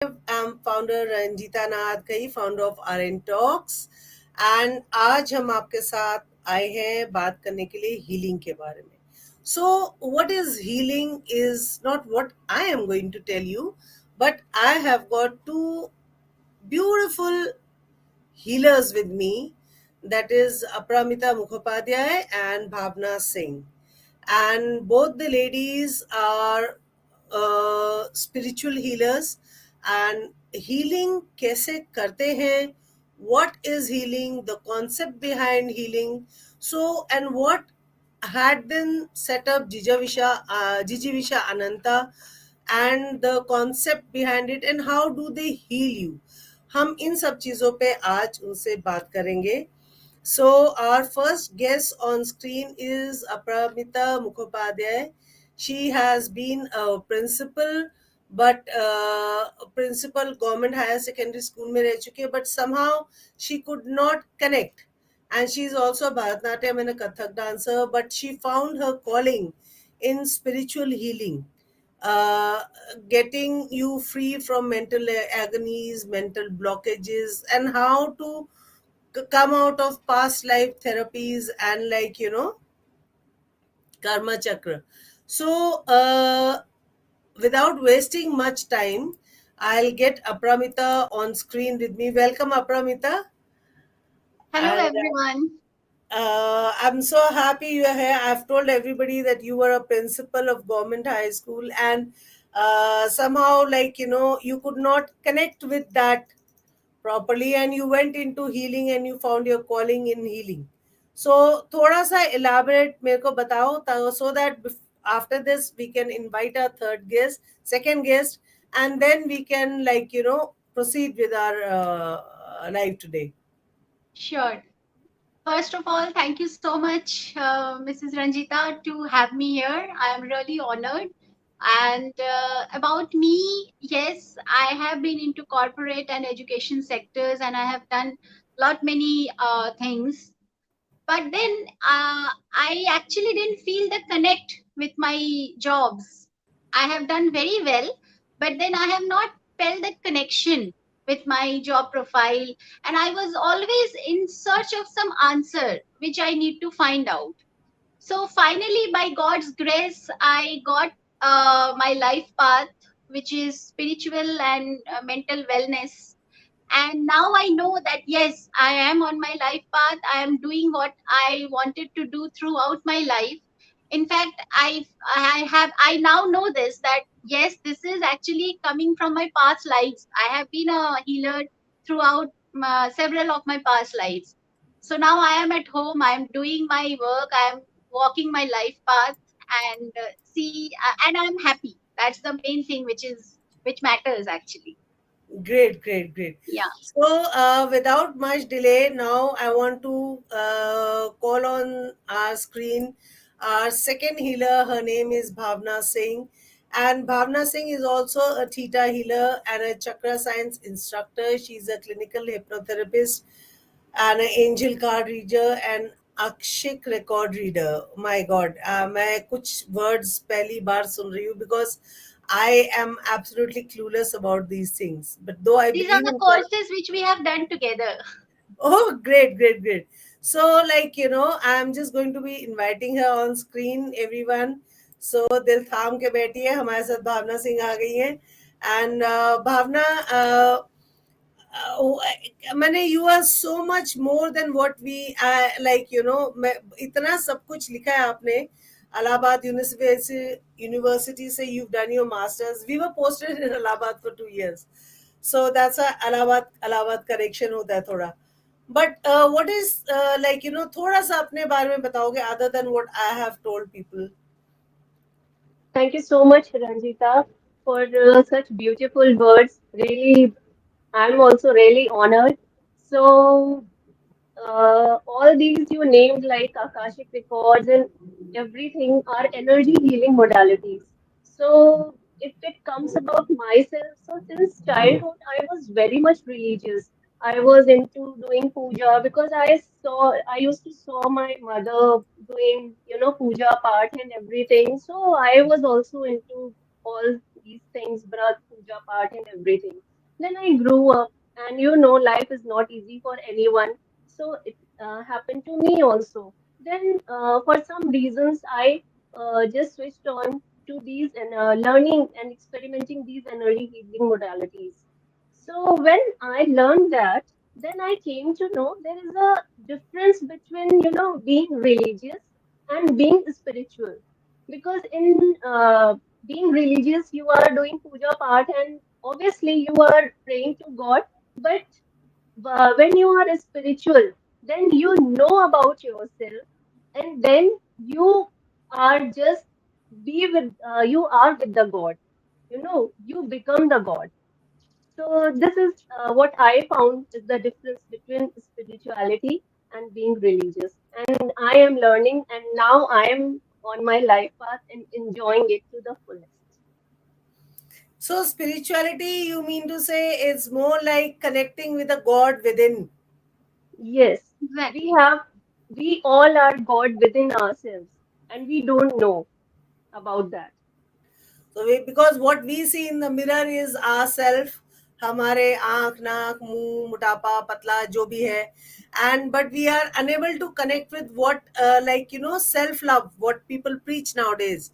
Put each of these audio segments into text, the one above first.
I'm founder Ranjeeta Ghai, founder of RNTalks, and आज हम आपके साथ आए हैं बात करने के लिए healing के बारे में. So, what is healing is not what I am going to tell you, but I have got two beautiful healers with me. That is Aapramita Mukhopadhyay and Bhavana Singh. And both the ladies are spiritual healers. And healing कैसे करते हैं, what is healing, the concept behind healing, so and what had been set up Jijivisha Ananta and the concept behind it and how do they heal you. हम इन सब चीज़ों पे आज उनसे बात करेंगे. So our first guest on screen is Aapramita Mukhopadhyay. She has been a principal, but principal government higher secondary school में रह चुकी है, but somehow she could not connect. And she is also a Bharatanatyam and a Kathak dancer, but she found her calling in spiritual healing, uh, getting you free from mental agonies, mental blockages, and how to come out of past life therapies and karma chakra. So without wasting much time, I'll get Aapramita on screen with me. Welcome, Aapramita. Hello, And everyone. I'm so happy you are here. I've told everybody that you were a principal of government high school, and somehow, you could not connect with that properly, and you went into healing and you found your calling in healing. So, थोड़ा सा elaborate मेरे को बताओ, so that after this we can invite our second guest, and then we can proceed with our live today. Sure. First of all, thank you so much, Mrs. Ranjita, to have me here. I am really honored. And about me, yes, I have been into corporate and education sectors, and I have done lot many things. But then I actually didn't feel the connect with my jobs. I have done very well, but then I have not felt that connection with my job profile, and I was always in search of some answer which I need to find out. So finally, by God's grace, I got my life path, which is spiritual and mental wellness. And now I know that yes, I am on my life path. I am doing what I wanted to do throughout my life. In fact, I now know this, that yes, this is actually coming from my past lives. I have been a healer throughout several of my past lives. So now I am at home, I am doing my work, I am walking my life path, and and I am happy. That's the main thing, which matters actually. Great, great, great. Yeah. So, without much delay, now I want to call on our screen our second healer. Her name is Bhavana Singh. And Bhavana Singh is also a theta healer and a chakra science instructor. She's a clinical hypnotherapist and an angel card reader and अक्षिक record reader. My God, मैं कुछ words पहली बार सुन रही हूँ because I am absolutely clueless about these things. But though I These are believe the in God, courses which we have done together. oh, great, great, great. So, I'm just going to be inviting her on screen, everyone. So, दिल थाम के बैठी है, हमारे साथ भावना सिंह आ गई हैं. And Bhavna, मैंने you are so much more than what we मैं इतना सब कुछ लिखा है आपने. Allahabad University से you've done your masters. We were posted in Allahabad for 2 years, so that's a Allahabad correction होता है थोड़ा. But what is थोड़ा सा अपने बारे में बताओगे other than what I have told people. Thank you so much, Ranjita, for such beautiful words. Really, I'm also really honored. So, all these you named like Akashic records and everything are energy healing modalities. So, if it comes about myself, so since childhood, I was very much religious. I was into doing puja because I used to saw my mother doing, puja part and everything. So I was also into all these things, Bharat, puja part and everything. Then I grew up, and you know, life is not easy for anyone. So it happened to me also. Then, for some reasons, I just switched on to these and learning and experimenting these energy healing modalities. So when I learned that, then I came to know there is a difference between, you know, being religious and being spiritual. Because in being religious, you are doing puja part and obviously you are praying to God. But when you are spiritual, then you know about yourself, and then you are just you are with the God. You know, you become the God. So this is what I found is the difference between spirituality and being religious. And I am learning, and now I am on my life path and enjoying it to the fullest. So spirituality, you mean to say, is more like connecting with a God within. Yes, we Exactly. have, we all are God within ourselves, and we don't know about that. So because what we see in the mirror is ourself, हमारे आँख नाक मुंह मोटापा पतला जो भी है, and but we are unable to connect with what like self love, what people preach nowadays,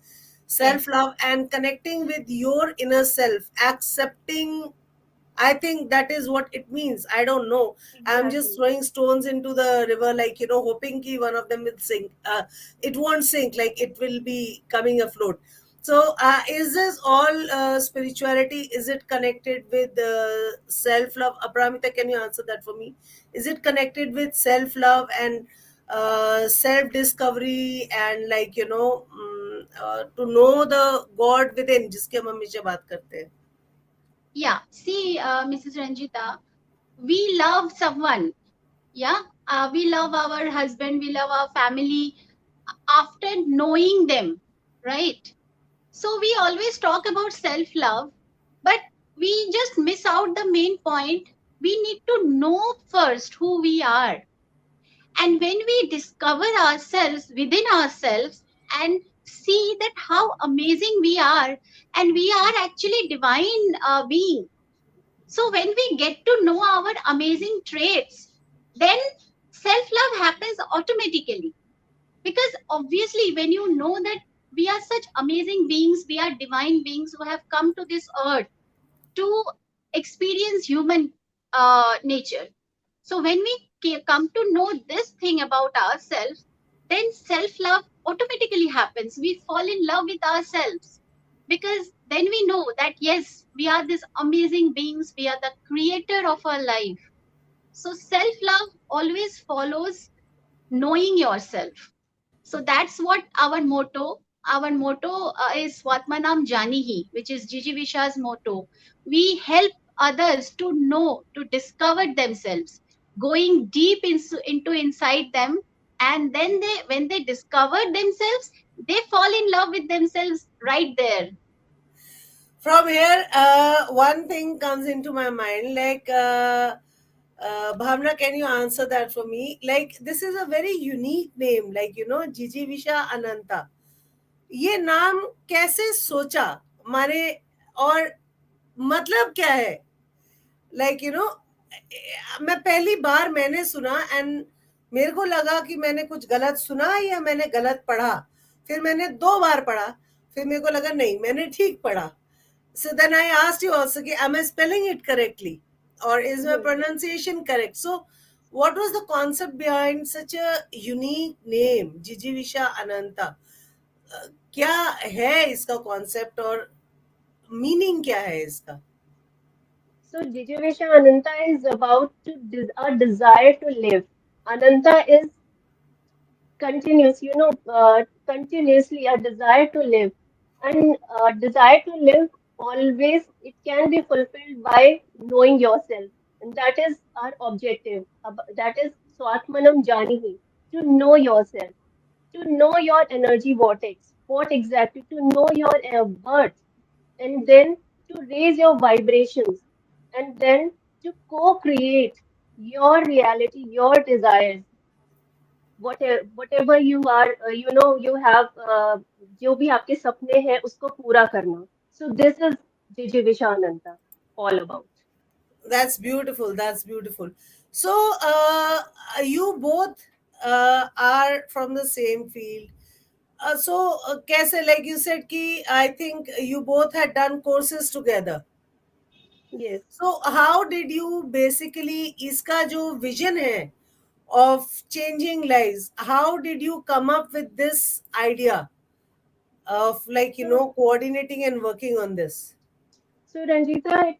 self Yes, love and connecting with your inner self, accepting. I think that is what it means. I don't know. I'm just Exactly. throwing stones into the river, like, hoping ki one of them will sink. It won't sink, like it will be coming afloat. So, is this all spirituality? Is it connected with self love? Apramita, can you answer that for me? Is it connected with self love and self discovery and, like, to know the God within, जिसकी हम हमेशा बात करते हैं? yeah. See, Mrs. Ranjita, we love someone. Yeah, we love our husband, we love our family after knowing them, right? So we always talk about self love, but we just miss out the main point. We need to know first who we are. And when we discover ourselves within ourselves and see that how amazing we are, and we are actually divine being. So when we get to know our amazing traits, then self love happens automatically. Because obviously, when you know that we are such amazing beings, we are divine beings who have come to this earth to experience human nature. So when we come to know this thing about ourselves, then self love automatically happens. We fall in love with ourselves because then we know that yes, we are these amazing beings, we are the creator of our life. So self love always follows knowing yourself. So that's what our motto. Our motto is Swatmanam Janihi, which is Gigi Visha's motto. We help others to know, to discover themselves, going deep into inside them, and then when they discover themselves, they fall in love with themselves right there. From here, one thing comes into my mind, like, Bhavana, can you answer that for me? Like, this is a very unique name, like, Jiji Visha Ananta. ये नाम कैसे सोचा हमारे, और मतलब क्या है? Like मैं पहली बार मैंने सुना, एंड मेरे को लगा कि मैंने कुछ गलत सुना या मैंने गलत पढ़ा। फिर मैंने 2 बार पढ़ा, फिर मेरे को लगा नहीं, मैंने ठीक पढ़ा। So then I asked you also, am I spelling it correctly? Or is my Yes, pronunciation correct? So, what was the concept behind such a unique name, Jijivisha Ananta? क्या है इसका concept और meaning क्या है इसका? so Jijivesha Ananta is about a desire to live. Ananta is continuous, you know, continuously a desire to live. And desire to live always it can be fulfilled by knowing yourself. And that is our objective. That is Swatmanam Janihi, to know yourself, to know your energy vortex, what exactly, to know your birth, and then to raise your vibrations, and then to co-create your reality, your desires, whatever you are, you know, you have, जो भी आपके सपने हैं उसको पूरा करना. So this is Jijivishananta all about. That's beautiful. That's beautiful. So, you both are from the same field. So, kaise, like you said, ki I think you both had done courses together. Yes. So, how did you basically, इसका जो vision है of changing lives, how did you come up with this idea of, like, So, coordinating and working on this? so Ranjita,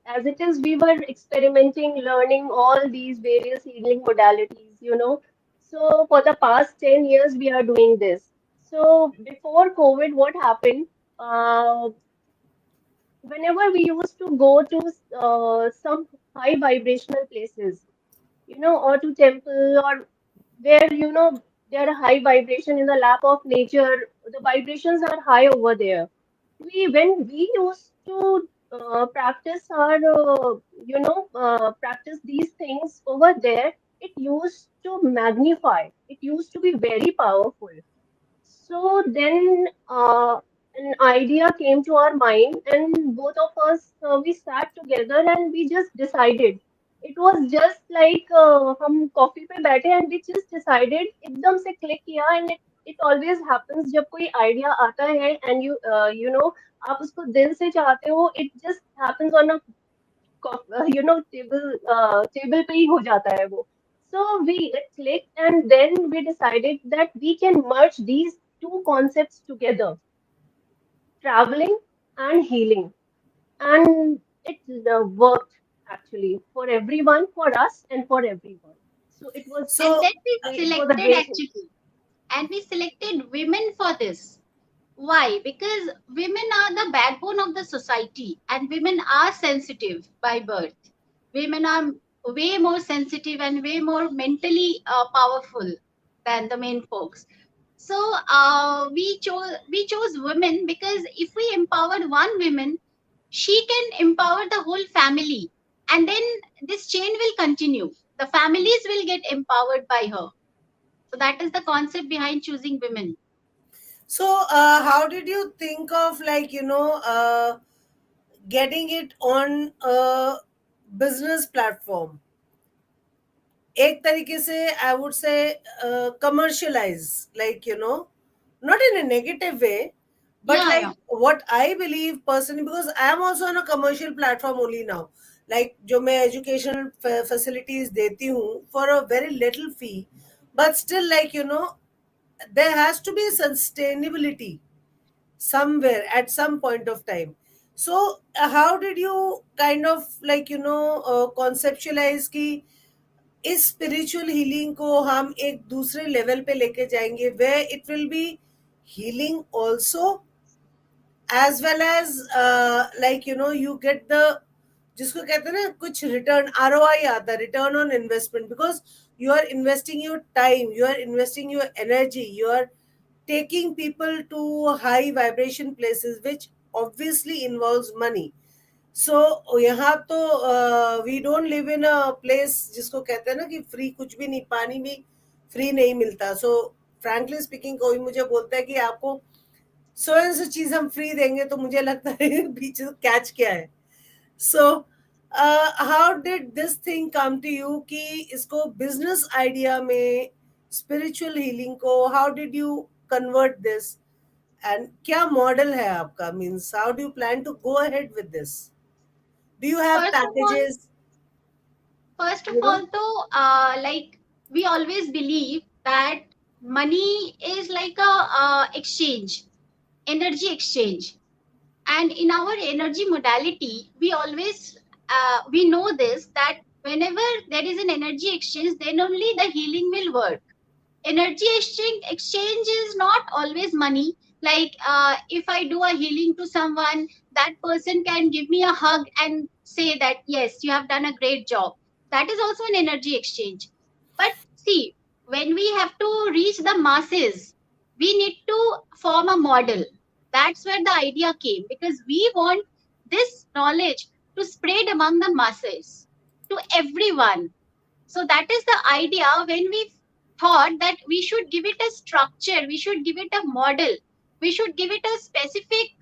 as it is, we were experimenting, learning all these various healing modalities, you know. So for the past 10 years, we are doing this. So before COVID, what happened? Whenever we used to go to some high vibrational places, you know, or to temple, or where, you know, there are high vibration in the lap of nature, the vibrations are high over there. When we used to practice our, practice these things over there, it used to magnify. It used to be very powerful. So then an idea came to our mind, and both of us we sat together and we just decided. It was just like हम coffee पे बैठे and we just decided एकदम से click किया, and it always happens जब कोई idea आता है and you know आप उसको दिल से चाहते हो, it just happens on a table पे ही हो जाता है वो. So we clicked, and then we decided that we can merge these two concepts together, traveling and healing. And it worked actually for everyone, for us and for everyone. So And So, then we uh, it was a selected great thing. actually, and we selected women for this. Why? Because women are the backbone of the society, and women are sensitive by birth. Women are way more sensitive and way more mentally powerful than the men folks. So we chose women because if we empowered one woman, she can empower the whole family, and then this chain will continue. The families will get empowered by her. So that is the concept behind choosing women. how did you think of, like, getting it on a business platform? एक तरीके से I would say commercialize, like, not in a negative way, but Yeah, like yeah, what I believe personally, because I am also on a commercial platform only now, like जो मैं educational facilities देती हूँ for a very little fee, but still, like, there has to be sustainability somewhere at some point of time. So, how did you kind of, like, conceptualize ki इस spiritual healing को हम एक दूसरे level पे लेके जाएंगे, way it will be healing also, as well as, like, you get the, जिसको कहते हैं ना, कुछ रिटर्न, ROI आता है, return on investment, because you are investing your time, you are investing your energy, you are taking people to high vibration places, which obviously involves money. So यहाँ तो we don't live in a place जिसको कहते हैं ना कि free कुछ भी नहीं, पानी भी फ्री नहीं मिलता. सो फ्रैंकली स्पीकिंग, कोई मुझे बोलता है कि आपको सो एंड सो चीज हम फ्री देंगे, तो मुझे लगता है बीच कैच क्या है. So how did this thing come to you कि इसको बिजनेस आइडिया में, स्पिरिचुअल हीलिंग को, how did you convert this, and क्या मॉडल है आपका, means how do you plan to go ahead with this? Do you have first of all packages? first of You know? all though, like we always believe that money is like a exchange, energy exchange. And in our energy modality, we always we know this, that whenever there is an energy exchange, then only the healing will work. Energy exchange is not always money. Like if I do a healing to someone, that person can give me a hug and say that yes, you have done a great job. That is also an energy exchange. But see, when we have to reach the masses, we need to form a model. That's where the idea came, because we want this knowledge to spread among the masses, to everyone. So that is the idea. When we thought that we should give it a structure, we should give it a model, we should give it a specific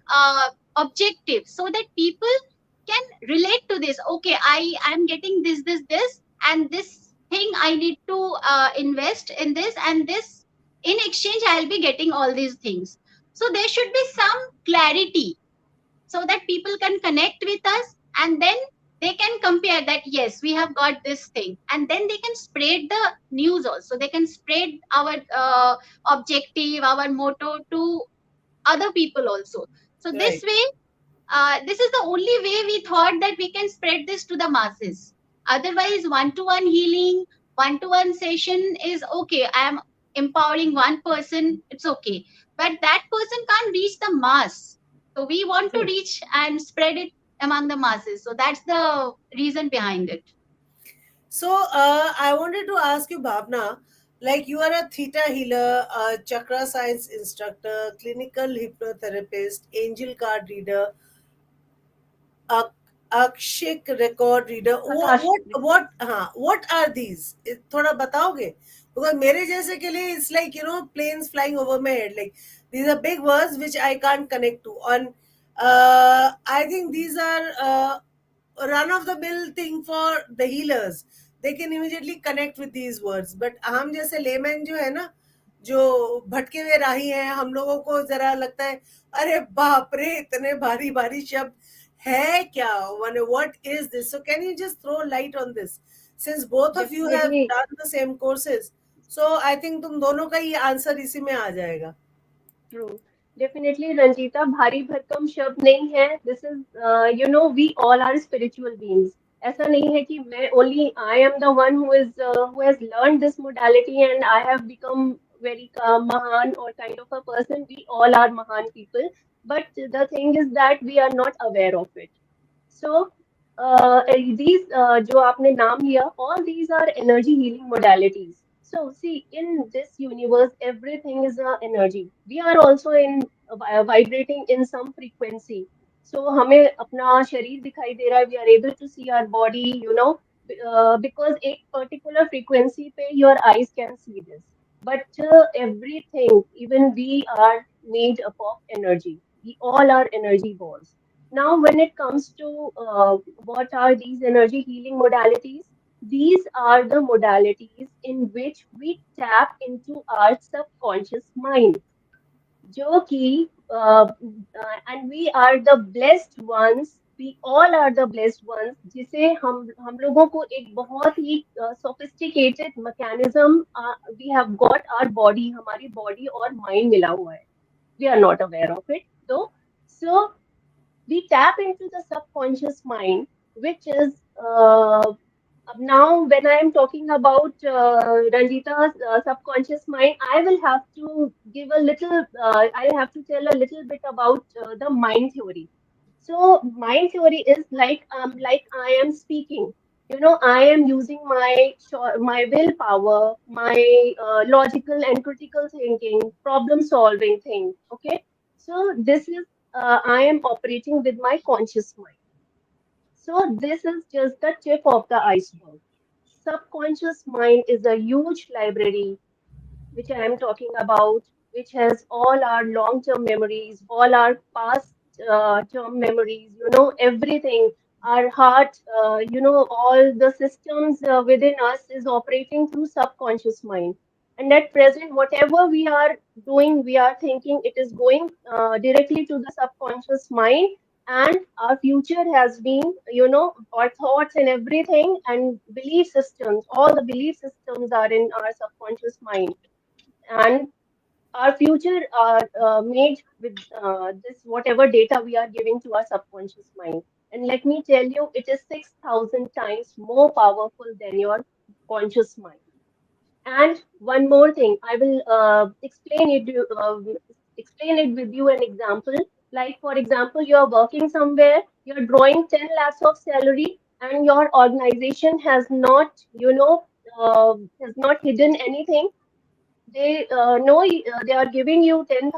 objective, so that people can relate to this. Okay, I am getting this, and this thing I need to invest in this, and this in exchange I'll be getting all these things. So there should be some clarity so that people can connect with us, and then they can compare that yes, we have got this thing, and then they can spread the news also. They can spread our objective, our motto to other people also. So this Right. way, this is the only way we thought that we can spread this to the masses. Otherwise, one to one healing, one to one session is okay. I am empowering one person, it's okay. But that person can't reach the mass. So we want to True. reach and spread it among the masses. So that's the reason behind it. So, I wanted to ask you, Bhavna, like you are a theta healer, a chakra science instructor, clinical hypnotherapist, angel card reader, a akshik record reader. Akash, What are these? थोड़ा बताओगे? Because मेरे जैसे के लिए it's like, you know, planes flying over my head. Like these are big words which I can't connect to. And I think these are run of the mill thing for the healers. They can immediately connect with these words. But हम जैसे layman जो है ना, जो भटके हुए राही हैं, हम लोगों को जरा लगता है अरे बाप रे इतने भारी भारी शब्द है क्या? What is this? So can you just throw light on this? Since both of you have definitely done the same courses, so I think तुम दोनों का ही आंसर इसी में आ जाएगा. true. Definitely, Ranjita, भारी भरकम शब्द नहीं है. This is, we all are spiritual beings. ऐसा नहीं है कि मैं only I am the one who has learned this modality and I have become very mahan or kind of a person. We all are mahan people, but the thing is that we are not aware of it. So these जो आपने नाम लिया, all these are energy healing modalities. So see, in this universe, everything is a energy. We are also in vibrating in some frequency. So हमें अपना शरीर दिखाई दे रहा है. We are able to see our body, because एक particular frequency पे your eyes can see this. But everything, even we are made up of energy. We all are energy balls. Now, when it comes to what are these energy healing modalities, these are the modalities in which we tap into our subconscious mind. जो कि and we are the blessed ones. We all are the blessed ones. जिसे हम लोगों को एक बहुत ही sophisticated mechanism we have got our body हमारी body और mind मिला हुआ है. We are not aware of it though. So we tap into the subconscious mind, which is now when I am talking about Ranjita's subconscious mind, I will have to give a little, I'll have to tell a little bit about the mind theory. So mind theory is like I am speaking. I am using my willpower, my logical and critical thinking, problem solving thing. Okay, so this is I am operating with my conscious mind. So this is just the tip of the iceberg. Subconscious mind is a huge library which I am talking about, which has all our long-term memories, all our past term memories, everything. Our heart, all the systems within us is operating through subconscious mind. And at present, whatever we are doing, we are thinking, it is going directly to the subconscious mind. And our future has been, our thoughts and everything, and belief systems, all the belief systems are in our subconscious mind, and our future are made with this whatever data we are giving to our subconscious mind. And let me tell you, it is 6,000 times more powerful than your conscious mind. And one more thing, I will explain it with you an example. Like for example, you are working somewhere, you're drawing 10 lakhs of salary, and your organization has not, has not hidden anything. They know they are giving you 10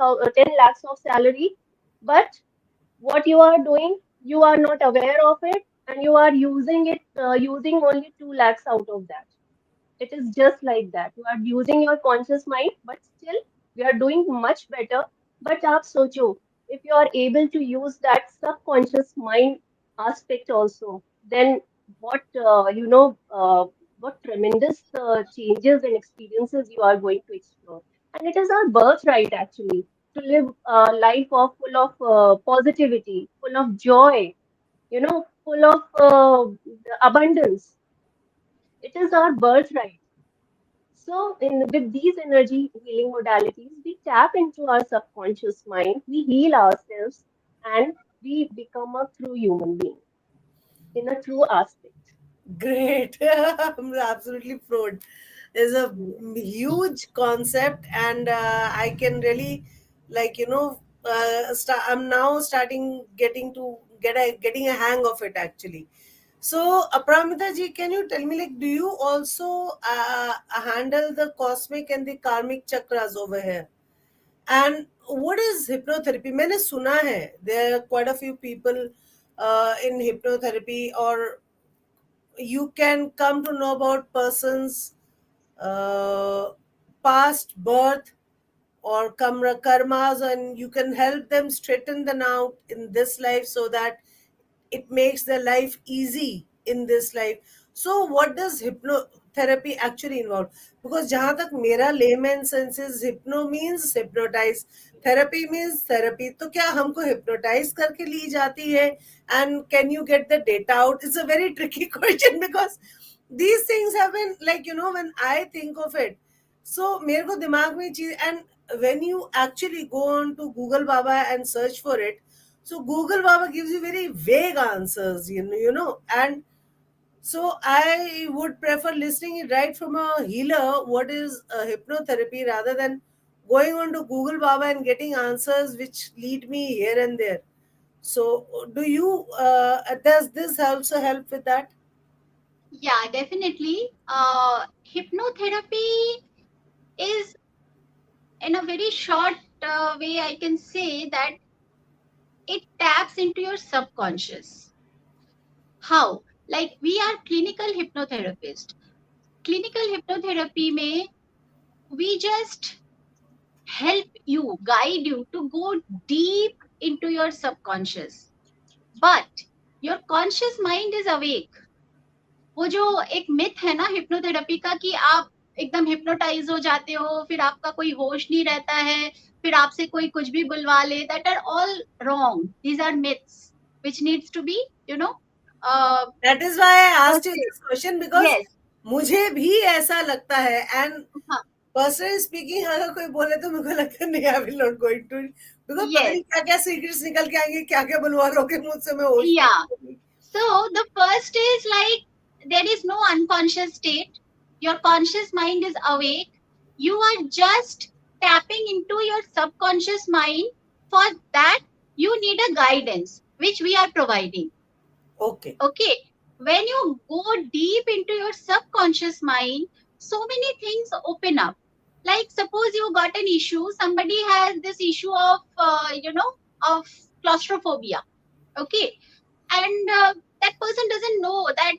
lakhs of salary, but what you are doing, you are not aware of it, and you are using it, using only 2 lakhs out of that. It is just like that. You are using your conscious mind, but still we are doing much better. But aap socho, if you are able to use that subconscious mind aspect also, then what what tremendous changes and experiences you are going to explore. And it is our birthright actually to live a life of full of positivity, full of joy, full of abundance. It is our birthright. So, with these energy healing modalities, we tap into our subconscious mind, we heal ourselves, and we become a true human being in a true aspect. Great. I'm absolutely thrilled. There's a Yes. huge concept, and I can really, like, I'm now starting getting a hang of it actually. So, Apramita ji, can you tell me, like, do you also handle the cosmic and the karmic chakras over here? And what is hypnotherapy? मैंने सुना है there are quite a few people in hypnotherapy, or you can come to know about persons uh, past birth or karmas, and you can help them straighten them out in this life so that it makes their life easy in this life. So what does hypnotherapy actually involve? Because jahan tak mera layman sense is, hypno means hypnotize, therapy means therapy. तो क्या हमको hypnotize करके ली जाती है? And can you get the data out? It's a very tricky question because these things have been, like, when I think of it, so मेरे को दिमाग में चीज, and when you actually go on to Google Baba and search for it, so Google Baba gives you very vague answers, and so I would prefer listening it right from a healer, what is hypnotherapy, rather than going on to Google Baba and getting answers which lead me here and there. So does this also help with that? Yeah, definitely. Hypnotherapy is, in a very short way, I can say that it taps into your subconscious. How? Like, we are clinical hypnotherapists. Clinical hypnotherapy may, we just help you, guide you to go deep into your subconscious. But your conscious mind is awake. वो जो एक myth है ना hypnotherapy का कि आप एकदम hypnotise हो जाते हो, फिर आपका कोई होश नहीं रहता है, फिर आपसे कोई कुछ भी बुलवा ले, that are all wrong. These are myths which needs to be, uh, That is why I asked you busted. this question, because Yes. मुझे भी ऐसा लगता है, and हाँ, पर्सनली स्पीकिंग अगर कोई बोले तो मेरे को लगता नहीं, I will not going to, because पता yes. नहीं क्या क्या सीक्रेट्स निकल के आएंगे, क्या क्या बुलवा लोगे मुझसे, मैं होश में Yeah. नहीं होगी. So the first is like there is no unconscious state. Your conscious mind is awake. You are just tapping into your subconscious mind. For that, you need a guidance, which we are providing. Okay. Okay. When you go deep into your subconscious mind, so many things open up. Like suppose you got an issue, somebody has this issue of, of claustrophobia. Okay, and that person doesn't know that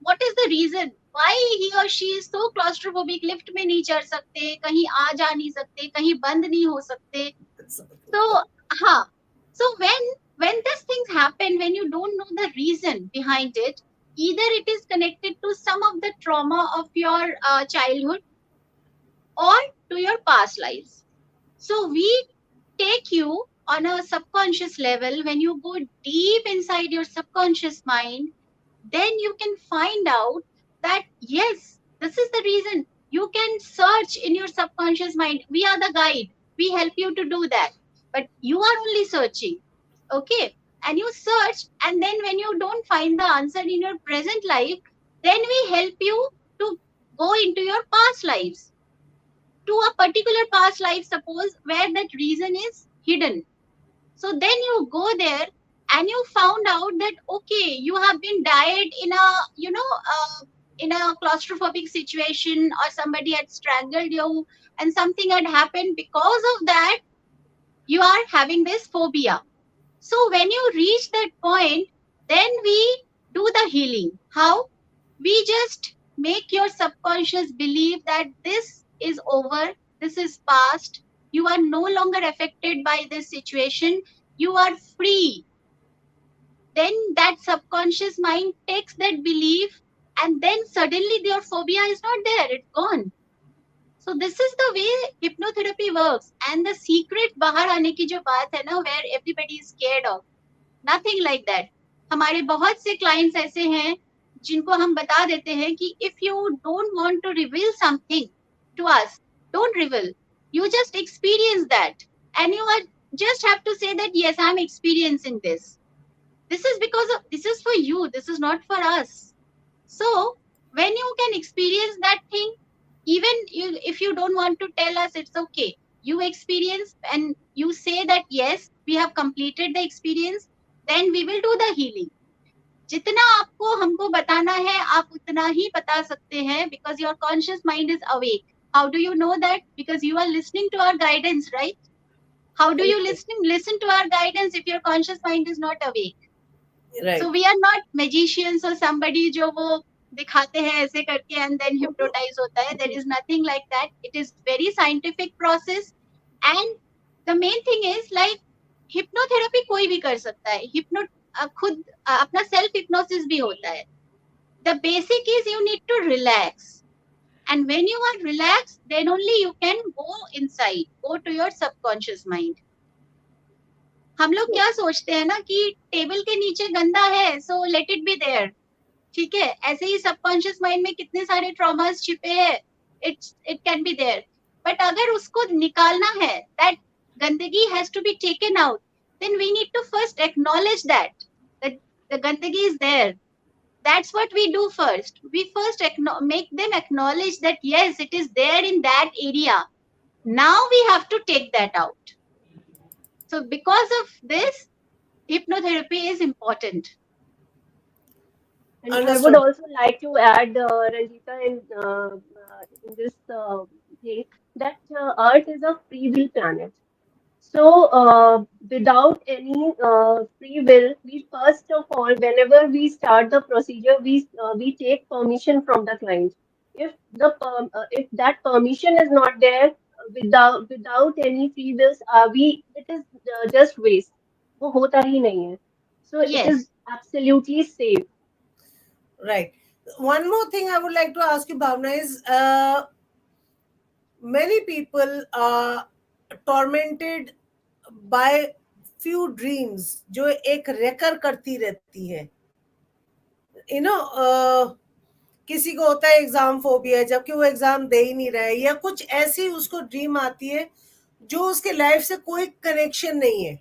what is the reason why he or she is so claustrophobic. Lift में नहीं चढ़ सकते, कहीं आ जा नहीं सकते, कहीं बंद नहीं हो सकते. So हाँ, so when these things happen, when you don't know the reason behind it, either it is connected to some of the trauma of your childhood or to your past lives. So we take you on a subconscious level. When you go deep inside your subconscious mind, then you can find out that yes, this is the reason. You can search in your subconscious mind. We are the guide, we help you to do that, but you are only searching. Okay, and you search, and then when you don't find the answer in your present life, then we help you to go into your past lives, to a particular past life, suppose, where that reason is hidden. So then you go there and you found out that okay, you have been died in a, in a claustrophobic situation, or somebody had strangled you and something had happened. Because of that, you are having this phobia. So when you reach that point, then we do the healing. How? We just make your subconscious believe that this is over, this is past, you are no longer affected by this situation, you are free. then that subconscious mind takes that belief, and then suddenly your phobia is not there, it's gone. So this is the way hypnotherapy works. And the secret बाहर आने की जो बात है ना, where everybody is scared of, nothing like that. हमारे बहुत से clients ऐसे हैं जिनको हम बता देते हैं कि if you don't want to reveal something to us, don't reveal. You just experience that, and you are just have to say that yes, I'm experiencing this. This is because of, this is for you. This is not for us. So when you can experience that thing, even you, if you don't want to tell us, it's okay. You experience and you say that yes, we have completed the experience, then we will do the healing. जितना आपको हमको बताना है आप उतना ही बता सकते हैं, because your conscious mind is awake. How do you know that? Because you are listening to our guidance, right? How do you listen to our guidance if your conscious mind is not awake? Right. So we are not magicians or somebody जो वो दिखाते हैं ऐसे करके and then hypnotize होता है. There is nothing like that. It is very scientific process, and the main thing is like hypnotherapy कोई भी कर सकता है. खुद अपना self hypnosis भी होता है. The basic is you need to relax, and when you are relaxed, then only you can go inside, go to your subconscious mind. हम लोग क्या सोचते हैं ना कि टेबल के नीचे गंदा है, so let it be there. ठीक है, ऐसे ही सबकॉन्शियस माइंड में कितने सारे ट्रॉमास छिपे हैं, it can be there. But अगर उसको निकालना है, दैट गंदगी has to be taken out, then we need to first acknowledge that the गंदगी is there. That's what we do first. We first make them acknowledge that yes, it is there in that area. Now we have to take that out. So because of this, hypnotherapy is important. And I Understood. would also like to add, Ranjita, in this thing, that Earth is a free will planet. So, without any free will, we first of all, whenever we start the procedure, we take permission from the client. If that permission is not there, without any free wills, it is just waste. वो होता ही नहीं है. So it is Yes. absolutely safe. Right. One more thing I would like to ask you, Bhavana, is many people are tormented by few dreams जो एक रेकर करती रहती है. You know, किसी को होता है एग्जाम फोबिया, जबकि वो एग्जाम दे ही नहीं रहा है, या कुछ ऐसी उसको ड्रीम आती है जो उसके लाइफ से कोई कनेक्शन नहीं है,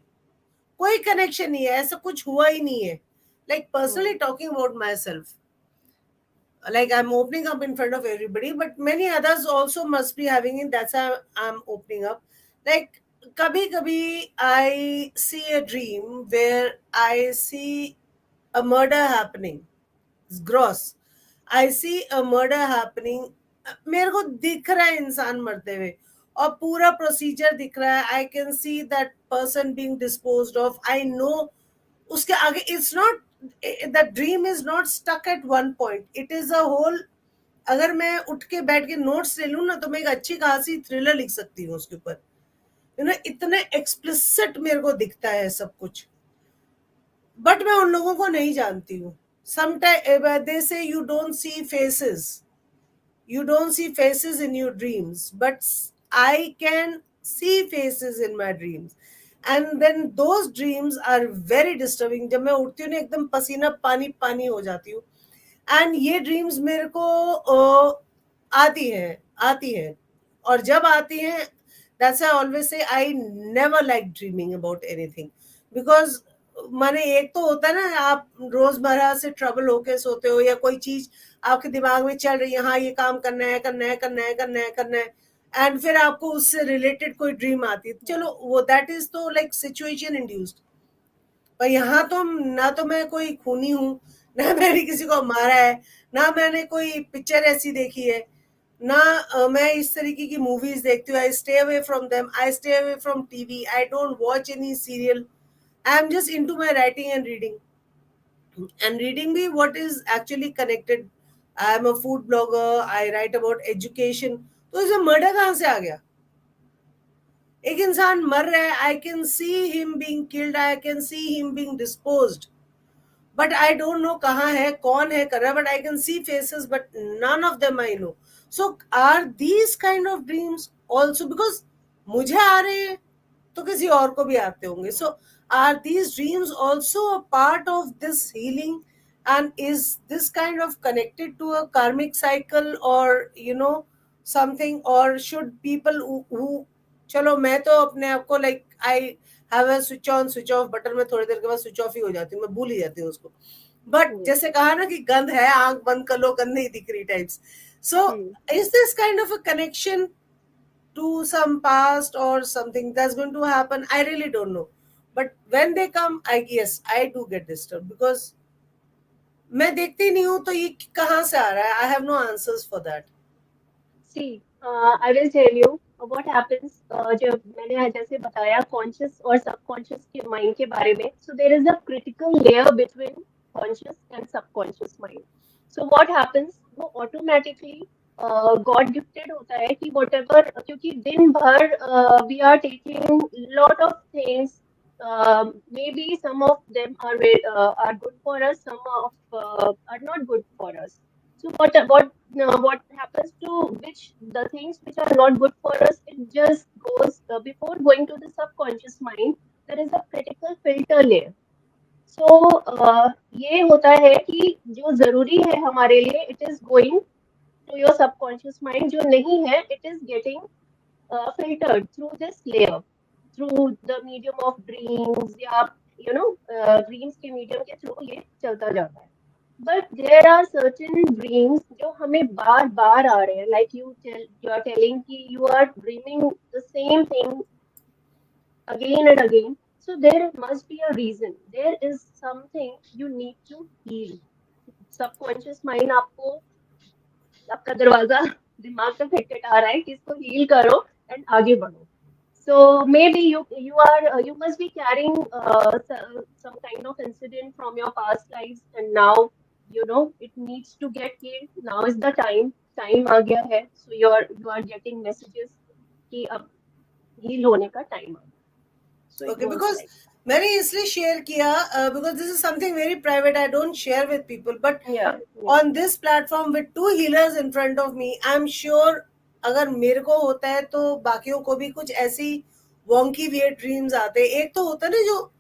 कोई कनेक्शन नहीं है, ऐसा कुछ हुआ ही नहीं है. Like personally talking about myself, like I'm opening up in front of everybody, but many others also must be having it. That's how I'm opening up. Like kabhi I see a dream where I see a murder happening. It's gross. I see a murder happening. मेरे को दिख रहा है इंसान मरते हुए और पूरा प्रोसीजर दिख रहा है. I can see that person being disposed of. I know उसके आगे it's not, the dream is not stuck at one point. It is a whole. अगर मैं उठ के बैठ के नोट्स ले लूं ना तो मैं एक अच्छी खासी थ्रिलर लिख सकती हूँ उसके ऊपर. इतने एक्सप्लिसिट मेरे को दिखता है सब कुछ, बट मैं उन लोगों को नहीं जानती हूँ. Sometimes they say you don't see faces. You don't see faces in your dreams, but I can see faces in my dreams. And then those dreams are very disturbing. जब मैं उठती हूँ ना एकदम पसीना पानी पानी हो जाती हूँ. And ये dreams मेरे को आती हैं और जब आती हैं, that's why I always say I never like dreaming about anything, because माने एक तो होता है ना आप रोजमर्रा से ट्रबल होके सोते हो या कोई चीज आपके दिमाग में चल रही है, हाँ ये काम करना है, एंड फिर आपको उससे रिलेटेड कोई ड्रीम आती है, चलो वो दैट इज तो लाइक सिचुएशन इंड्यूस्ड. पर यहाँ तो ना तो मैं कोई खूनी हूँ, ना मैंने किसी को मारा है, ना मैंने कोई पिक्चर ऐसी देखी है, ना मैं इस तरीके की मूवीज देखती हूँ. I stay away from them. I stay away from TV. I don't watch any serial. I'm just into my writing and reading. And reading me what is actually connected. I'm a food blogger. I write about education. तो इसमें murder कहाँ से आ गया? एक इंसान मर रहा है. I can see him being killed. I can see him being disposed. but I don't know kahan hai, kaun hai kar raha, but I can see faces, but none of them I know. So are these kind of dreams also, because मुझे आ रहे हैं तो किसी और को भी आते होंगे, so are these dreams also a part of this healing, and is this kind of connected to a karmic cycle, or something, or should people who चलो मैं तो अपने आप को like I have a switch on switch off button में थोड़ी देर के बाद स्विच ऑफ ही हो जाती हूँ, मैं भूल ही जाती हूँ उसको, बट जैसे कहा ना कि गंध है आंख बंद कर लो गंध नहीं दिख रही types, so is this kind of a connection to some past or something that's going to happen? I really don't know, but when they come, I guess I do get disturbed because मैं देखती नहीं हूँ तो ये कहाँ से आ रहा है, I have no answers for that. See, I will tell you what happens जब मैंने जैसे बताया conscious और subconscious के mind के बारे में. So there is a critical layer between conscious and subconscious mind. So what happens? वो automatically God gifted होता है कि whatever, क्योंकि दिन भर we are taking lot of things. Maybe some of them are good for us, some of are not good for us. So what happens to which the things which are not good for us, it just goes before going to the subconscious mind. There is a critical filter layer. So ये होता है कि जो जरूरी है हमारे लिए, it is going to your subconscious mind. जो नहीं है, it is getting filtered through this layer, through the medium of dreams या dreams के medium के through ये चलता जाता है. But there are certain dreams जो हमें बार बार आ रहे हैं, like you are telling कि you are dreaming the same thing again and again. So there must be a reason. There is something you need to heal. Subconscious mind आपको आपका दरवाजा दिमाग का खटखटा रहा है कि इसको हील करो एंड आगे बढ़ो. So maybe you must be carrying some kind of incident from your past lives, and now it needs to get healed. Now is the time आ गया है. So you are getting messages कि अब heal होने का time आ गया. So it Okay, works because like मैंने इसलिए share किया because this is something very private, I don't share with people, but yeah. on this platform with two healers in front of me, I'm sure अगर मेरे को होता है तो बाकियों को भी कुछ ऐसी wonky weird dreams आते हैं. एक तो होता है ना जो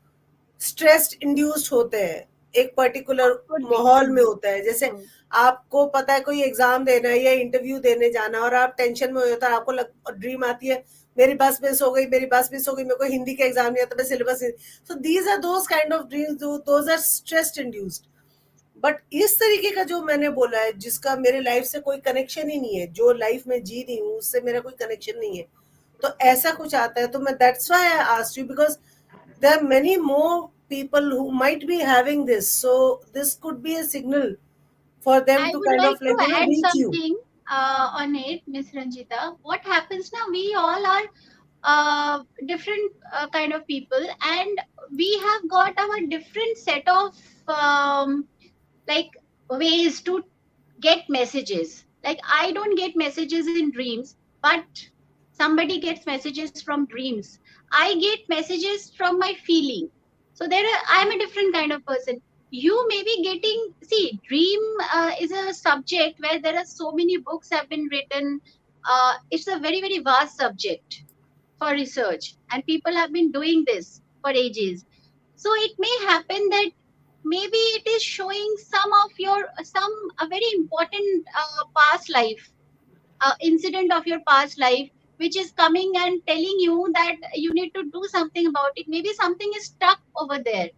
स्ट्रेस्ड इंड्यूस्ड होते हैं, एक पर्टिकुलर माहौल में होता है, जैसे आपको पता है कोई एग्जाम देना है या इंटरव्यू देने जाना है और आप टेंशन में होता है, आपको ड्रीम आती है मेरी बस मिस हो गई, मेरी बस मिस हो गई, मेरे को हिंदी का एग्जाम नहीं आता, मैं syllabus. So these are those kind of dreams, those are stressed induced. But इस तरीके का जो मैंने बोला है जिसका मेरे लाइफ से कोई कनेक्शन ही नहीं है, जो लाइफ में जी रही हूँ उससे मेरा कोई कनेक्शन नहीं है, तो ऐसा कुछ आता है तो मैं that's why I asked you, because there are many more people who might be having this, so this could be a signal for them I to would kind like of to add reach you. something on it, Miss Ranjita. What happens now? We all are different kind of people, and we have got our different set of like ways to get messages. Like I don't get messages in dreams, but somebody gets messages from dreams. I get messages from my feeling. So I'm a different kind of person. You may be getting, see, dream is a subject where there are so many books have been written. It's a very very vast subject for research, and people have been doing this for ages. So it may happen that maybe it is showing some of your some a very important past life incident of your past life, which is coming and telling you that you need to do something about it. Maybe something is stuck over there,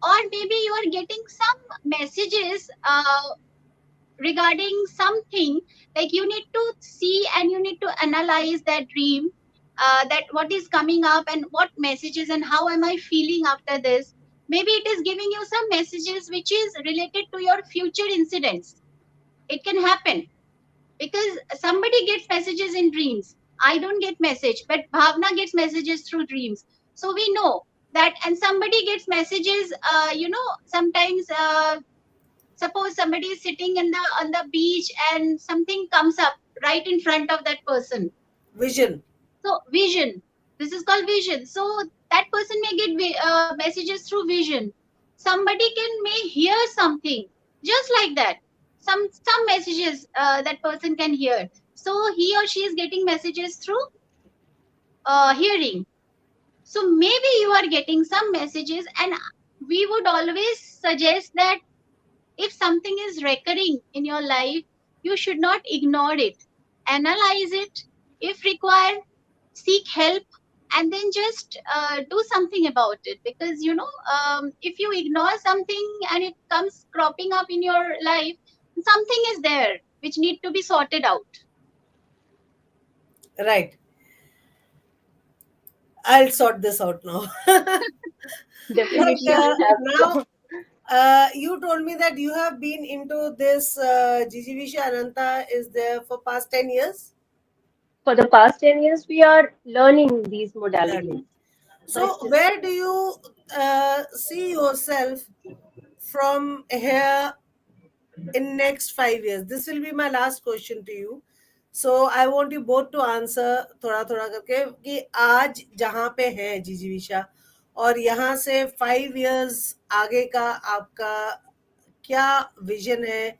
or maybe you are getting some messages regarding something, like you need to see and you need to analyze that dream, that what is coming up and what messages and how am I feeling after this. Maybe it is giving you some messages which is related to your future incidents. It can happen because somebody gets messages in dreams. I don't get message, but Bhavana gets messages through dreams. So we know that, and somebody gets messages, sometimes suppose somebody is sitting in the on the beach and something comes up right in front of that person. Vision. So vision, this is called vision. So that person may get messages through vision. somebody can may hear something just like that. Some messages that person can hear. So he or she is getting messages through hearing. So maybe you are getting some messages, and we would always suggest that if something is recurring in your life, you should not ignore it. Analyze it. If required, seek help, and then just do something about it. Because, if you ignore something and it comes cropping up in your life, something is there which need to be sorted out. Right. I'll sort this out now. But Definitely you have now, to. you told me that you have been into this 𝗍𝗩 Ananta is there for past 10 years For the past 10 years, we are learning these modalities. learning. But So, where do you see yourself from here in next 5 years? This will be my last question to you. So I want you both to answer थोड़ा थोड़ा करके कि आज जहाँ पे है 𝗍𝗩 और यहाँ से 5 years आगे का आपका क्या विजन है?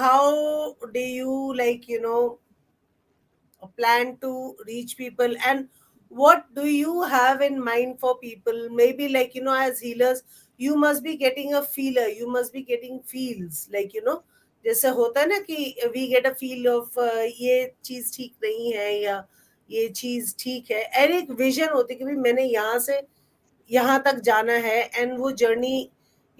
How do you plan to reach people, and what do you have in mind for people? Maybe as healers you must be getting a feeler, you must be getting feels जैसे होता है ना कि we get a feel of ये चीज ठीक नहीं है या ये चीज ठीक है, और एक विजन होती है कि भाई मैंने यहाँ से यहाँ तक जाना है, एंड वो जर्नी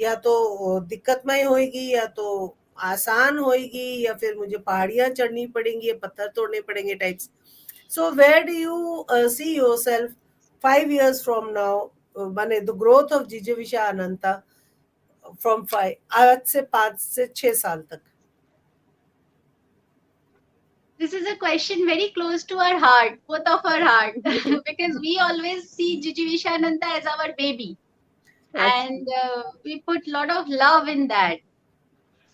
या तो दिक्कतमय होएगी या तो आसान होएगी या फिर मुझे पहाड़ियां चढ़नी पड़ेंगी या पत्थर तोड़ने पड़ेंगे types. So where do you see yourself 5 years from now? माने the growth of 𝗍𝗩 Ananta from 5 आज से 5 से 6 साल तक. This is a question very close to our heart, both of our heart, because we always see 𝗍𝗩 as our baby, and we put a lot of love in that.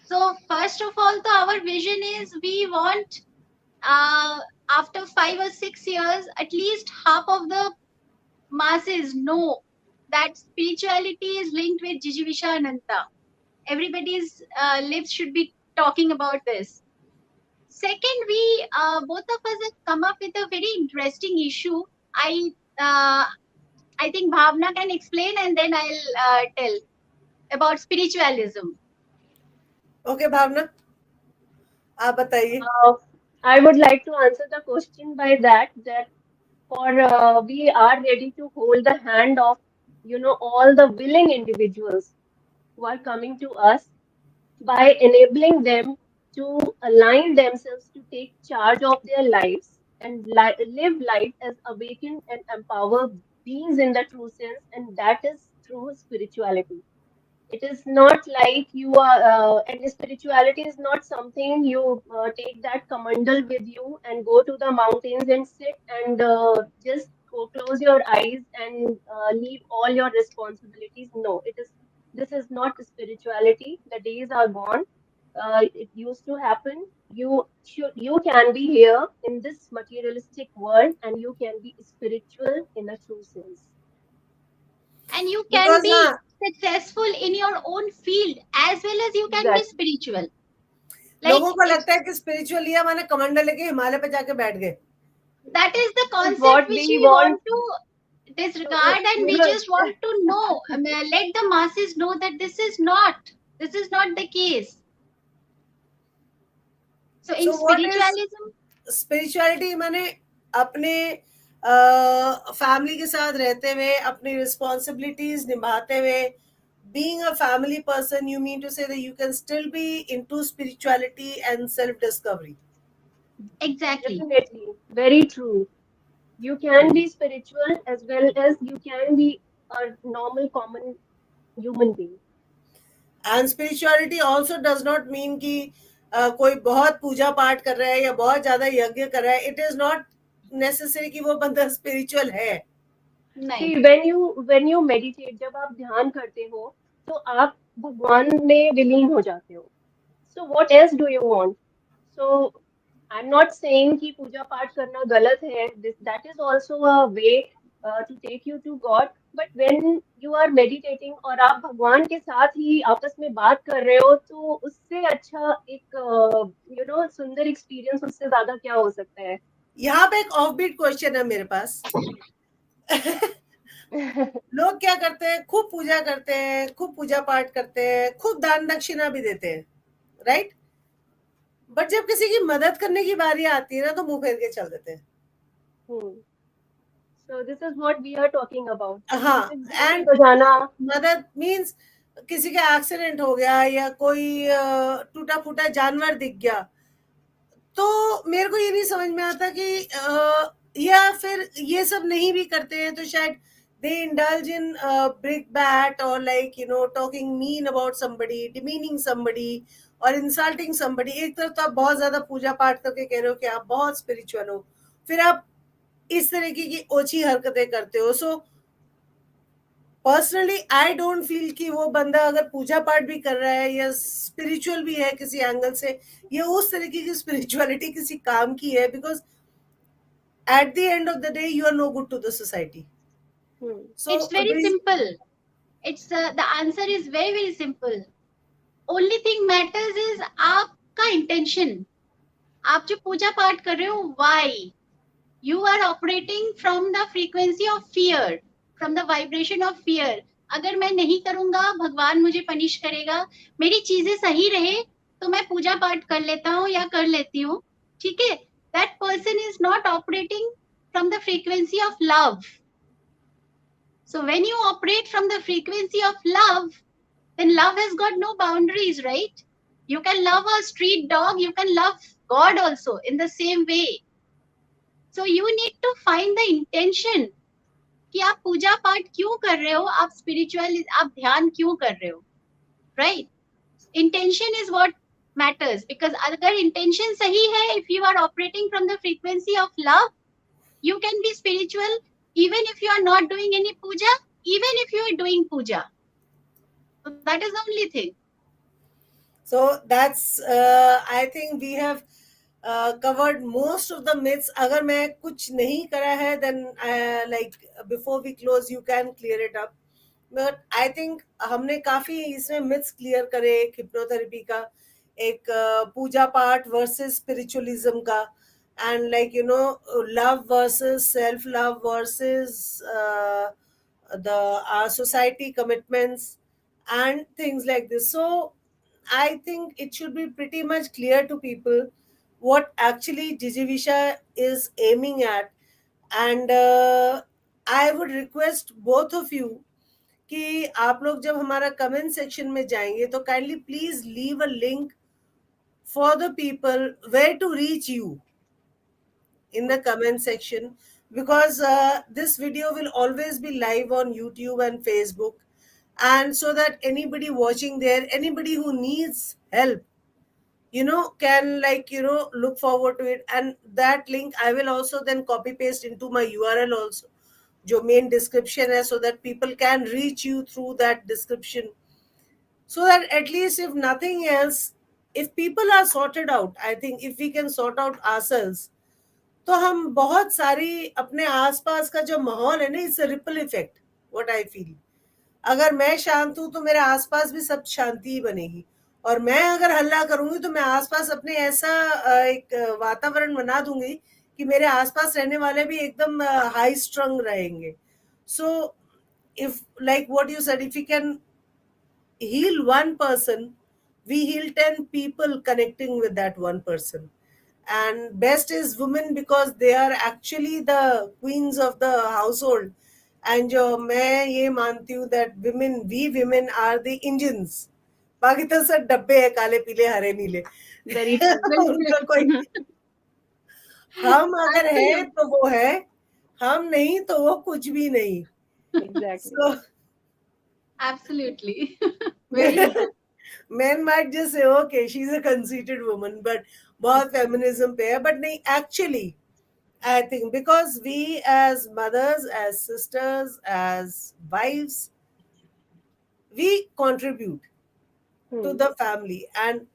So first of all, our vision is we want, uh, after 5 or 6 years, at least half of the masses know that spirituality is linked with 𝗍𝗩. Everybody's lips should be talking about this. Second, we both of us have come up with a very interesting issue. Uh, I think Bhavana can explain, and then I'll tell about spiritualism. Okay, Bhavana, आप बताइए. uh, I would like to answer the question by that for we are ready to hold the hand of all the willing individuals who are coming to us by enabling them to align themselves to take charge of their lives and live life as awakened and empowered beings in the true sense, and that is through spirituality. It is not like you are, and spirituality is not something you take that kamandal with you and go to the mountains and sit and just go close your eyes and leave all your responsibilities. No, it is. This is not spirituality. The days are gone. It used to happen. You can be here in this materialistic world, and you can be spiritual in a true sense. And you can Because be successful in your own field as well as you can be Exactly. spiritual. Like लोगों को लगता है कि spiritual लिया मैंने कमंडल लेके हिमालय पे जाके बैठ गए. that is the This is concept what which we we want. want to disregard, and You we know, just want to know, let the masses know that this is not the case. So in So what is spiritualism, spirituality? मैंने अपने family के साथ रहते हुए अपनी responsibilities निभाते हुए, being a family person, you mean to say that you can still be into spirituality and self discovery? exactly. definitely, very true. You can be spiritual as well as you can be a normal, common human being. And spirituality also does not mean कि कोई बहुत पूजा पाठ कर रहा है या बहुत ज्यादा यज्ञ कर रहा है. It is not necessary कि वो बंदा spiritual है. Nice. See, when you meditate, जब आप ध्यान करते हो, तो आप भगवान में विलीन हो जाते हो. So what else do you want? So I'm not saying कि पूजा पाठ करना गलत है. That is also a way. to take you to God. But when you are meditating और आप भगवान के साथ ही आपस में बात कर रहे हो, तो उससे अच्छा एक सुंदर एक्सपीरियंस उससे ज्यादा क्या हो सकता है? यहाँ पे एक ऑफ बीट क्वेश्चन है मेरे पास। लोग क्या करते हैं, खूब पूजा करते हैं, खूब पूजा पाठ करते हैं, खूब दान दक्षिणा भी देते हैं, राइट? बट जब किसी की मदद करने की बारी आती है ना, तो मुंह फेर के चल देते हैं। So this is what we are talking about. हाँ, किसी घंटी एंड बजाना, मदद मीन्स किसी का एक्सीडेंट हो गया या कोई टूटा फूटा जानवर दिख गया, तो मेरे को ये नहीं समझ में आता कि या फिर ये सब नहीं भी करते हैं तो शायद they indulge in brick bat or like talking mean about somebody, demeaning somebody और insulting somebody। एक तरफ तो आप बहुत ज्यादा पूजा पाठ करके कह रहे हो कि आप बहुत स्पिरिचुअल हो, फिर आप इस तरीके की ओछी हरकतें करते हो। So personally I don't feel कि वो बंदा अगर पूजा पाठ भी कर रहा है या स्पिरिचुअल भी है किसी एंगल से, ये उस तरीके की स्पिरिचुअलिटी किसी काम की है, because at the end of the day you are no good to the society. It's very simple. It's the answer is very very simple. Only thing matters is आपका intention. आप जो पूजा पाठ कर रहे हो, why? You are operating from the frequency of fear, from the vibration of fear. अगर मैं नहीं करूंगा भगवान मुझे पनिश करेगा, मेरी चीजें सही रहे तो मैं पूजा पाठ कर लेता हूँ या कर लेती हूँ, ठीक है? That person is not operating from the frequency of love. So when you operate from the frequency of love, then love has got no boundaries, right? You can love a street dog, you can love God also in the same way. So you need to find the intention कि आप पूजा पाठ क्यों कर रहे हो, आप spiritual, आप ध्यान क्यों कर रहे हो, right? Intention is what matters, because अगर intention सही है, if you are operating from the frequency of love, you can be spiritual even if you are not doing any puja, even if you are doing puja. So that is the only thing. So that's I think we have covered most of the myths. अगर मैं कुछ नहीं करा है, then like before we close you can clear it up. But I think हमने काफी इसमें myths clear करे, एक hypnotherapy का, एक पूजा पाठ versus spiritualism का, and like love versus self love versus the our society commitments and things like this. So I think it should be pretty much clear to people what actually 𝗍cie𝗡 is aiming at. And I would request both of you कि आप लोग जब हमारा comment section में जाएंगे तो kindly please leave a link for the people where to reach you in the comment section, because this video will always be live on YouTube and Facebook, and so that anybody watching there, anybody who needs help, can look forward to it. And that link I will also then copy paste into my URL also, जो main description है, so that people can reach you through that description, so that at least if nothing else, if people are sorted out, I think if we can sort out ourselves, तो हम बहुत सारी अपने आसपास का जो माहौल है ना, it's a ripple effect, what I feel. अगर मैं शांत हूं तो मेरे आसपास भी सब शांति ही बनेगी, और मैं अगर हल्ला करूंगी तो मैं आसपास अपने ऐसा एक वातावरण बना दूंगी कि मेरे आसपास रहने वाले भी एकदम हाई स्ट्रंग रहेंगे। So if like what you said, if you can heal one person, we heal 10 people connecting with that one person. And best is women, because they are actually the queens of the household. And जो मैं ये मानती हूँ that we women are the engines. बाकी तो सब डब्बे है, काले पीले हरे नीले। very true. उनका कोई, हम अगर है तो वो है, हम नहीं तो वो कुछ भी नहीं। Exactly. So, Absolutely. Very true. Men might just say, okay, she's a conceited woman, but बहुत feminism पे है, but नहीं, actually, I think because we as mothers, as sisters, as wives, we contribute to the family. And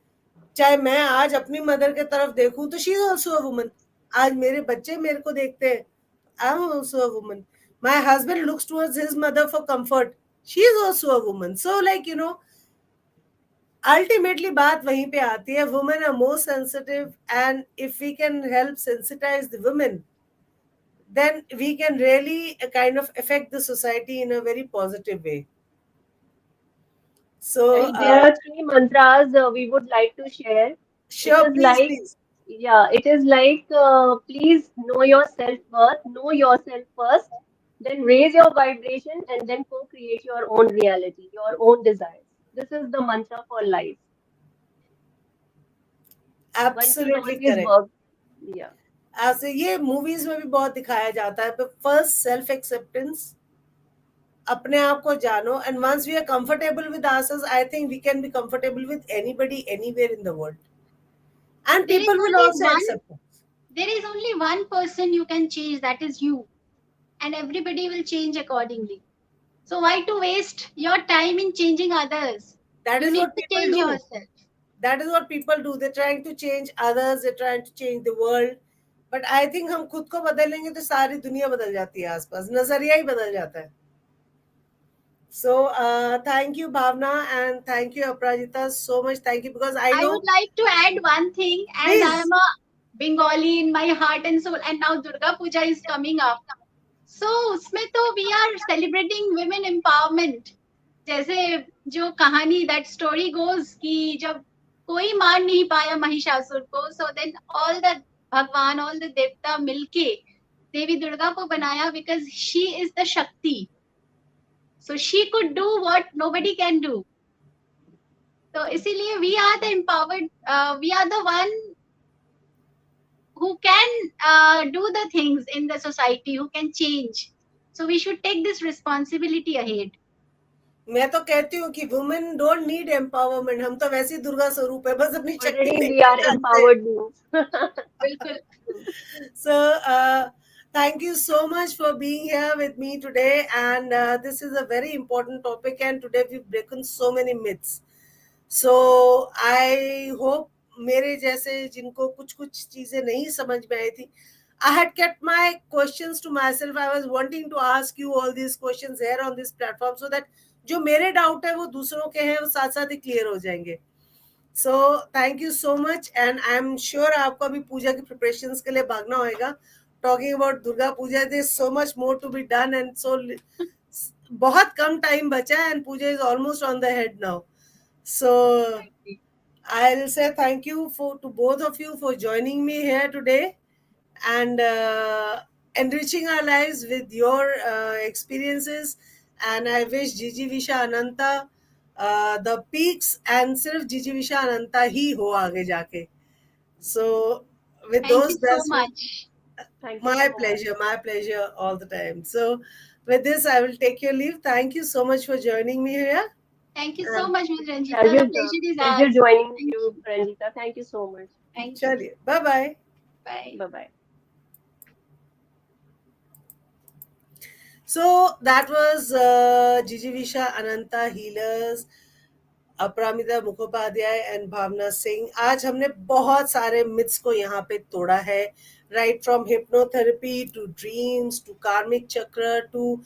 चाहे मैं आज अपनी mother के तरफ देखूं तो she is also a woman. आज मेरे बच्चे मेरे को देखते हैं, I am also a woman. My husband looks towards his mother for comfort. She is also a woman. So, like, ultimately baat wahin pe aati hai. Women are more sensitive, and if we can help sensitize the women, then we can really kind of affect the society in a very positive way. So, Right, there are three mantras we would like to share. It sure, is please, like, please. yeah, it is like, please know your self-worth, know yourself first, then raise your vibration, and then co-create your own reality, your own desires. This is the mantra for life. One can Absolutely always correct. work. Yeah. ऐसे ये movies में भी बहुत दिखाया जाता है, but first self acceptance, अपने आप को जानो, and once we are comfortable with ourselves, I think we can be comfortable with anybody anywhere in the world, and There is people will only also one accept us. there is only one person you can change, that is you, and everybody will change accordingly. So why to waste your time in changing others? That You is need what to people change do. yourself. That is what people do. They're trying to change others, they're trying to change the world, but I think हम खुद को बदलेंगे तो सारी दुनिया बदल जाती है, आसपास नजरिया ही बदल जाता है. So, thank you, Bhavana, and thank you, Aprajita, so much. Thank you, because I I would know. like to add one thing, as I am Please. a Bengali in my heart and soul, and now Durga Puja is coming up. So उसमें तो we are celebrating women empowerment. जैसे जो कहानी, that story goes कि जब कोई मार नहीं पाया महिषासुर को, so then all the भगवान, all the देवता मिलके देवी दुर्गा को बनाया, because she is the Shakti. So she could do what nobody can do. तो इसीलिए we are the empowered, we are the one who can do the things in the society, who can change. So we should take this responsibility ahead. मैं तो कहती हूँ कि women don't need empowerment, हम तो वैसे ही दुर्गा स्वरूप है, बस अपनी शक्ति Already we देखना are जानते हैं. empowered beings. बिल्कुल. So, thank you so much for being here with me today. And this is a very important topic. And today we've broken so many myths. So, I hope मेरे जैसे जिनको कुछ कुछ चीजें नहीं समझ में आई थी, I had kept my questions to myself. I was wanting to ask you all these questions here on this platform, so that जो मेरे डाउट है वो दूसरों के हैं वो साथ साथ ही क्लियर हो जाएंगे. So thank you so much, and I am sure आपको अभी पूजा की प्रिपरेशंस के लिए भागना होगा. Talking about Durga Puja, there is so much more to be done, and so बहुत कम टाइम बचा है, and Puja is almost on the head now. So I'll say thank you to both of you for joining me here today, and enriching our lives with your experiences. And I wish Jiji Visha Ananta the peaks, and sirf Jiji Visha Ananta ही हो आगे जाके. So with Thank you those so best, much. Thank you my so much. pleasure all the time. So with this, I will take your leave. Thank you so much for joining me here. Thank you so And much, Ms. Ranjita. Pleasure, The pleasure is pleasure ours. joining Thank you, you. Ranjita. Thank you so much. Thank you. chaliye, bye bye. Bye. Bye bye. So that was Jijivisha Ananta Healers, Aparamita Mukhopadhyay and Bhavana Singh. आज हमने बहुत सारे myths को यहाँ पे तोड़ा है, right from hypnotherapy to dreams to karmic chakra to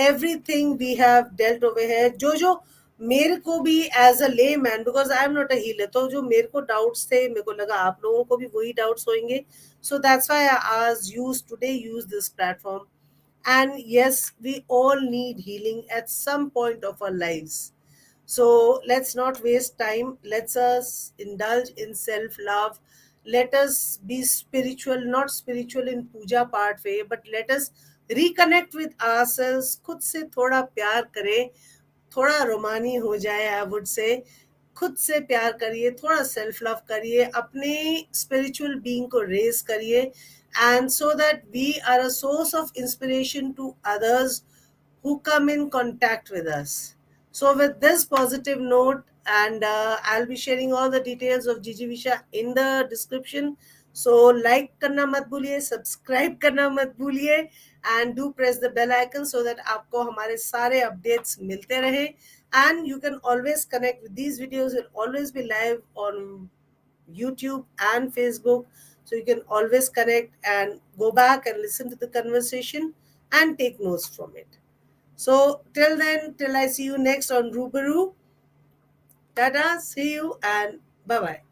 everything we have dealt over है. जो मेरे को भी as a layman, because I am not a healer, तो जो मेरे को डाउट्स थे, मेरे को लगा आप लोगों को भी वही डाउट्स होंगे. सो दैट्स व्हाई आई आज use today use this platform. And yes, we all need healing at some point of our lives. So let's not waste time. Let us indulge in self love. Let us be spiritual, not spiritual in puja part way, but let us reconnect with ourselves. खुद से थोड़ा प्यार करें, थोड़ा रोमानी हो जाए. I would say खुद से प्यार करिए, थोड़ा सेल्फ लव करिए, अपने स्पिरिचुअल बीइंग को रेज करिए, and so that we are a source of inspiration to others who come in contact with us. So with this positive note, and I'll be sharing all the details of Gigi Visha in the description. So like करना मत भूलिए, subscribe करना मत भूलिए, and do press the bell icon so that आपको हमारे सारे updates मिलते रहे. And you can always connect with these videos. Will always be live on YouTube and Facebook, so you can always connect and go back and listen to the conversation. and take notes from it. So till then, till I see you next on Rubaru, Tada, see you and bye bye.